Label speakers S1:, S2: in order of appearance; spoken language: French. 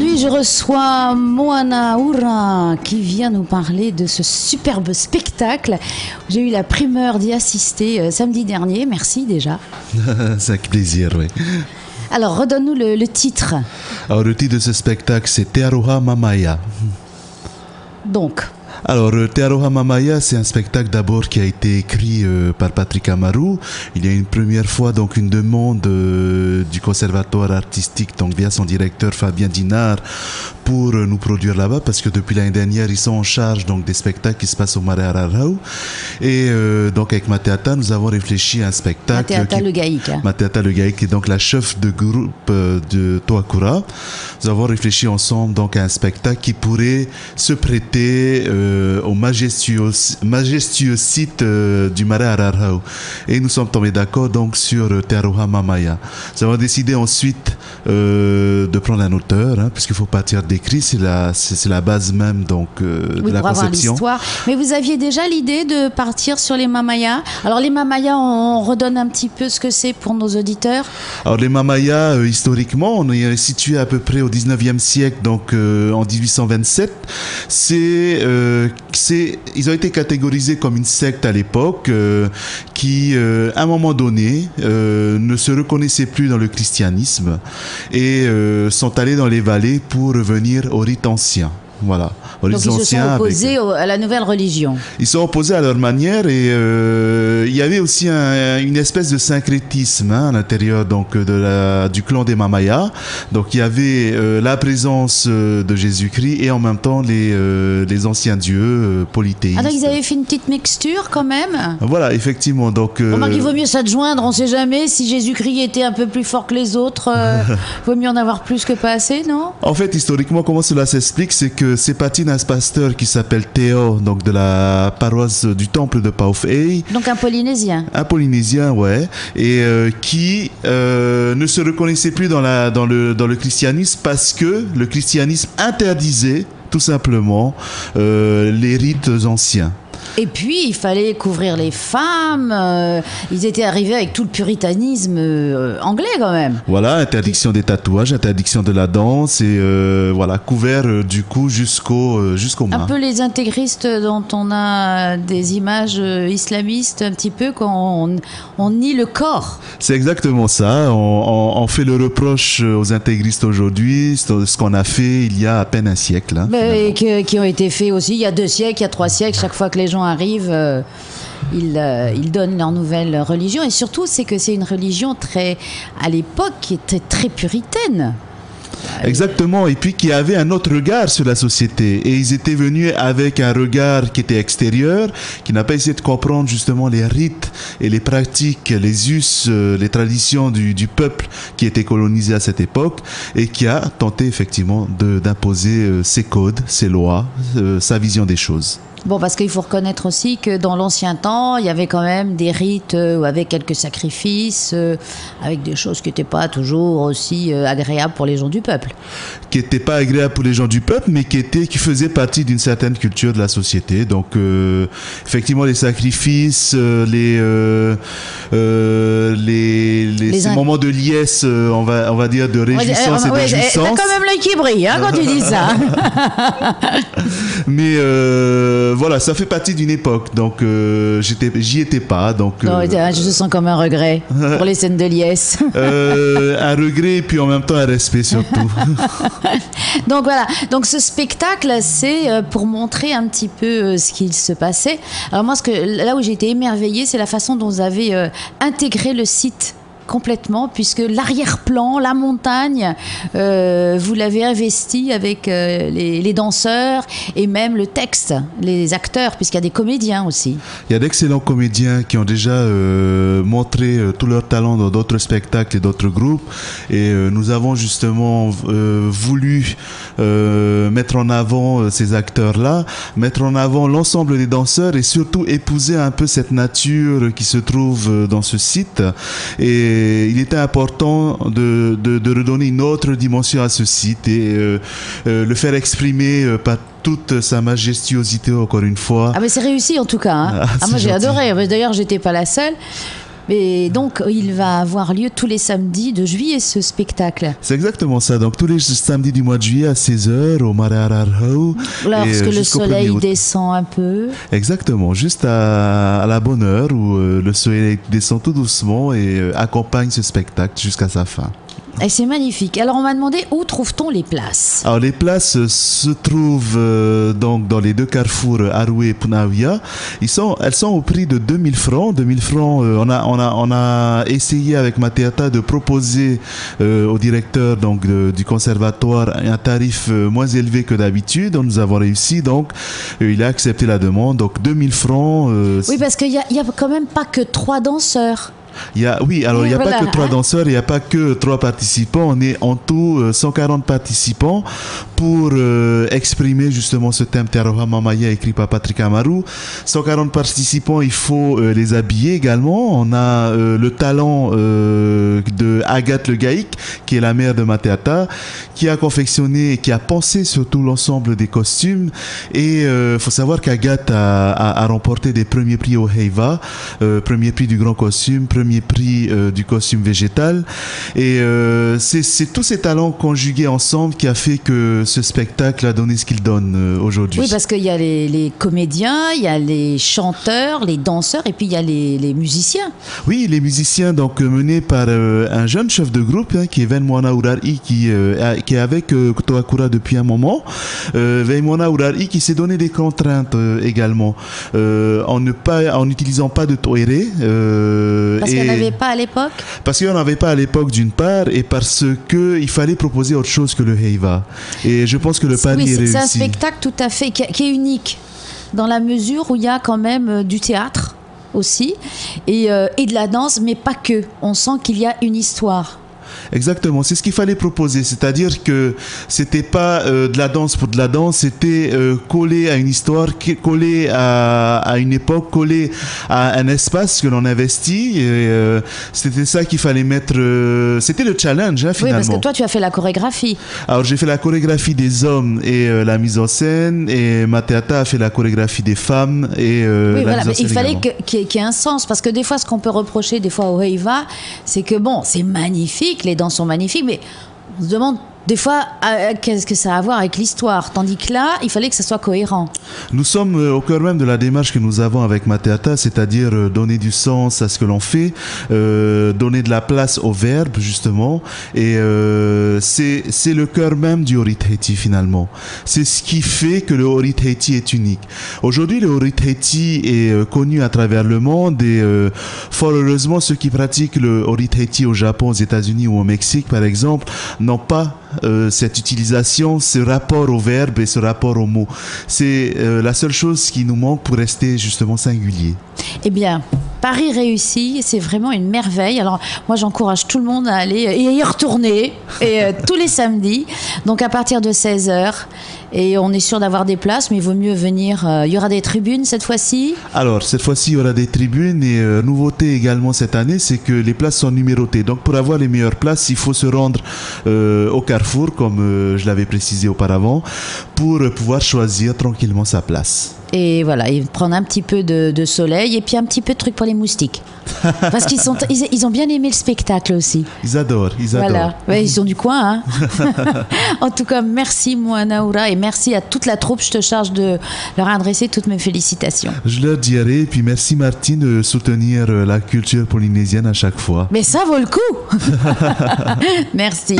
S1: aujourd'hui, je reçois Moana Oura qui vient nous parler de ce superbe spectacle. J'ai eu la primeur d'y assister samedi dernier. Merci déjà.
S2: C'est avec plaisir, oui.
S1: Alors, redonne-nous le titre.
S2: Alors, le titre de ce spectacle, c'est Te Aroha Mamaya.
S1: Donc...
S2: Alors, Te Aroha Mamaya, c'est un spectacle d'abord qui a été écrit par Patrick Amaru. Il y a une première fois donc une demande du conservatoire artistique, donc via son directeur Fabien Dinard, pour nous produire là-bas, parce que depuis l'année dernière, ils sont en charge donc des spectacles qui se passent au Mare Ararau. Et donc avec Mateata, nous avons réfléchi à un spectacle.
S1: Mateata Le Gaïk.
S2: Mateata Le Gaïk, qui est donc la chef de groupe de Toakura. Nous avons réfléchi ensemble donc à un spectacle qui pourrait se prêter au majestueux site du Mare Ararau. Et nous sommes tombés d'accord donc sur Te Aroha Mamaya. Nous avons décidé ensuite de prendre un auteur, hein, puisqu'il faut partir d'écrit, c'est la base même donc de la conception.
S1: L'histoire. Mais vous aviez déjà l'idée de partir sur les Mamayas. Alors les Mamayas, on redonne un petit peu ce que c'est pour nos auditeurs.
S2: Alors les Mamayas, historiquement, on est situé à peu près au 19e siècle, donc en 1827. Ils ont été catégorisés comme une secte à l'époque qui, à un moment donné, ne se reconnaissait plus dans le christianisme et sont allés dans les vallées pour revenir au rite ancien. Voilà.
S1: Donc ils se sont opposés à la nouvelle religion.
S2: Ils sont opposés à leur manière et il y avait aussi une espèce de syncrétisme à l'intérieur donc du clan des Mamayas. Donc il y avait la présence de Jésus-Christ et en même temps les anciens dieux polythéistes.
S1: Ah donc ils avaient fait une petite mixture quand même.
S2: Voilà, effectivement. Donc
S1: il vaut mieux s'adjoindre, on ne sait jamais si Jésus-Christ était un peu plus fort que les autres. Vaut mieux en avoir plus que pas assez, non?
S2: En fait, historiquement, comment cela s'explique, c'est que c'est parti d'un pasteur qui s'appelle Théo, donc de la paroisse du temple de Paufei.
S1: Donc un Polynésien.
S2: Un Polynésien, ouais, et qui ne se reconnaissait plus dans le christianisme parce que le christianisme interdisait tout simplement les rites anciens.
S1: Et puis, il fallait couvrir les femmes. Ils étaient arrivés avec tout le puritanisme anglais, quand même.
S2: Voilà, interdiction des tatouages, interdiction de la danse, et voilà, couvert du cou jusqu'aux mains.
S1: Un peu les intégristes dont on a des images islamistes, un petit peu, quand on nie le corps.
S2: C'est exactement ça. On fait le reproche aux intégristes aujourd'hui, ce qu'on a fait il y a à peine un siècle. Hein,
S1: et qui ont été faits aussi il y a 2 siècles, il y a 3 siècles, chaque fois que les gens arrivent, ils donnent leur nouvelle religion. Et surtout, c'est que c'est une religion à l'époque, qui était très puritaine.
S2: Exactement, et puis qui avait un autre regard sur la société. Et ils étaient venus avec un regard qui était extérieur, qui n'a pas essayé de comprendre justement les rites et les pratiques, les us, les traditions du peuple qui était colonisé à cette époque, et qui a tenté effectivement d'imposer ses codes, ses lois, sa vision des choses.
S1: Bon, parce qu'il faut reconnaître aussi que dans l'ancien temps, il y avait quand même des rites avec quelques sacrifices, avec des choses qui n'étaient pas toujours aussi agréables pour les gens du peuple.
S2: Qui n'étaient pas agréables pour les gens du peuple, mais qui faisaient partie d'une certaine culture de la société. Donc, effectivement, les sacrifices, ces moments de liesse, on va dire, de réjouissance et de jouissance.
S1: T'as quand même l'œil qui brille hein, quand tu dis ça.
S2: Mais voilà, ça fait partie d'une époque, donc j'y étais pas. Donc,
S1: non, je sens comme un regret pour les scènes de liesse.
S2: Un regret et puis en même temps un respect surtout.
S1: Donc voilà, donc ce spectacle, c'est pour montrer un petit peu ce qu'il se passait. Alors moi, là où j'ai été émerveillée, c'est la façon dont vous avez intégré le site complètement, puisque l'arrière-plan, la montagne, vous l'avez investi avec les danseurs et même le texte, les acteurs, puisqu'il y a des comédiens aussi.
S2: Il y a d'excellents comédiens qui ont déjà montré tout leur talent dans d'autres spectacles et d'autres groupes, et nous avons justement voulu mettre en avant ces acteurs-là, mettre en avant l'ensemble des danseurs et surtout épouser un peu cette nature qui se trouve dans ce site. Et il était important de redonner une autre dimension à ce site et le faire exprimer par toute sa majestuosité encore une fois.
S1: Ah mais c'est réussi en tout cas. Hein. Moi j'ai adoré. D'ailleurs j'étais pas la seule. Mais donc, il va avoir lieu tous les samedis de juillet, ce spectacle.
S2: C'est exactement ça. Donc tous les samedis du mois de juillet à 16h au Mare Ararhau.
S1: Lorsque le soleil descend un peu.
S2: Exactement, juste à la bonne heure où le soleil descend tout doucement et accompagne ce spectacle jusqu'à sa fin.
S1: Et c'est magnifique. Alors on m'a demandé où trouve-t-on les places.
S2: Alors les places se trouvent donc dans les deux carrefours Aroué et Punaouia. Elles sont au prix de 2000 francs. 2000 francs, on a essayé avec Mateata de proposer au directeur donc du conservatoire un tarif moins élevé que d'habitude. Nous avons réussi, donc il a accepté la demande. Donc 2000 francs.
S1: Oui, parce qu'il y a quand même pas que 3 danseurs.
S2: Il n'y a pas que 3 danseurs, il n'y a pas que 3 participants. On est en tout 140 participants pour exprimer justement ce thème Teroha Mamaya écrit par Patrick Amaru. 140 participants, il faut les habiller également. On a le talent de Agathe Le Gaïc, qui est la mère de Mateata, qui a confectionné et qui a pensé surtout l'ensemble des costumes. Et faut savoir qu'Agathe a remporté des premiers prix au Heiva, premier prix du grand costume, premier prix du costume végétal, et c'est tous ces talents conjugués ensemble qui a fait que ce spectacle a donné ce qu'il donne aujourd'hui.
S1: Oui, parce qu'il y a les comédiens, il y a les chanteurs, les danseurs, et puis il y a les musiciens.
S2: Oui, les musiciens donc menés par un jeune chef de groupe qui est Venmoana Urari, qui est avec Toakura depuis un moment. Venmoana Urari qui s'est donné des contraintes également en n'utilisant pas de toere.
S1: Parce qu'il n'y en avait pas à l'époque.
S2: Parce qu'il n'y en avait pas à l'époque d'une part, et parce qu'il fallait proposer autre chose que le Heiva. Et je pense que le pari est réussi.
S1: C'est un spectacle tout à fait qui est unique, dans la mesure où il y a quand même du théâtre aussi, et de la danse, mais pas que. On sent qu'il y a une histoire.
S2: Exactement, c'est ce qu'il fallait proposer, c'est-à-dire que c'était pas de la danse pour de la danse, c'était collé à une histoire, collé à une époque, collé à un espace que l'on investit, et c'était ça qu'il fallait mettre, c'était le challenge finalement.
S1: Oui, parce que toi tu as fait la chorégraphie.
S2: Alors j'ai fait la chorégraphie des hommes et la mise en scène, et Mateata a fait la chorégraphie des femmes et
S1: oui,
S2: la mise en scène.
S1: Il fallait
S2: également
S1: qu'il y ait un sens, parce que des fois ce qu'on peut reprocher des fois au Heiva, c'est que bon, c'est magnifique, les danses sont magnifiques, mais on se demande des fois qu'est-ce que ça a à voir avec l'histoire, tandis que là, il fallait que ça soit cohérent.
S2: Nous sommes au cœur même de la démarche que nous avons avec Mateata, c'est-à-dire donner du sens à ce que l'on fait, donner de la place au verbe justement, et c'est le cœur même du Orit Heiti finalement. C'est ce qui fait que le Orit Heiti est unique. Aujourd'hui, le Orit Heiti est connu à travers le monde, et fort heureusement, ceux qui pratiquent le Orit Heiti au Japon, aux États-Unis ou au Mexique par exemple, n'ont pas cette utilisation, ce rapport au verbe et ce rapport au mot. C'est la seule chose qui nous manque pour rester justement singulier.
S1: Eh bien, Paris réussi, c'est vraiment une merveille. Alors moi j'encourage tout le monde à aller et y retourner, et tous les samedis, donc à partir de 16h, et on est sûr d'avoir des places, mais il vaut mieux venir. Il y aura des tribunes cette fois-ci. Alors
S2: cette fois-ci il y aura des tribunes, et nouveauté également cette année, c'est que les places sont numérotées, donc pour avoir les meilleures places il faut se rendre au carrefour, comme je l'avais précisé auparavant, pour pouvoir choisir tranquillement sa place.
S1: Et voilà, et prendre un petit peu de soleil, et puis un petit peu de trucs pour les moustiques. Parce qu'ils ont bien aimé le spectacle aussi.
S2: Ils adorent.
S1: Voilà, ouais, ils sont du coin. En tout cas, merci Moana Ura, et merci à toute la troupe. Je te charge de leur adresser toutes mes félicitations.
S2: Je leur dirai, et puis merci Martine de soutenir la culture polynésienne à chaque fois.
S1: Mais ça vaut le coup. Merci.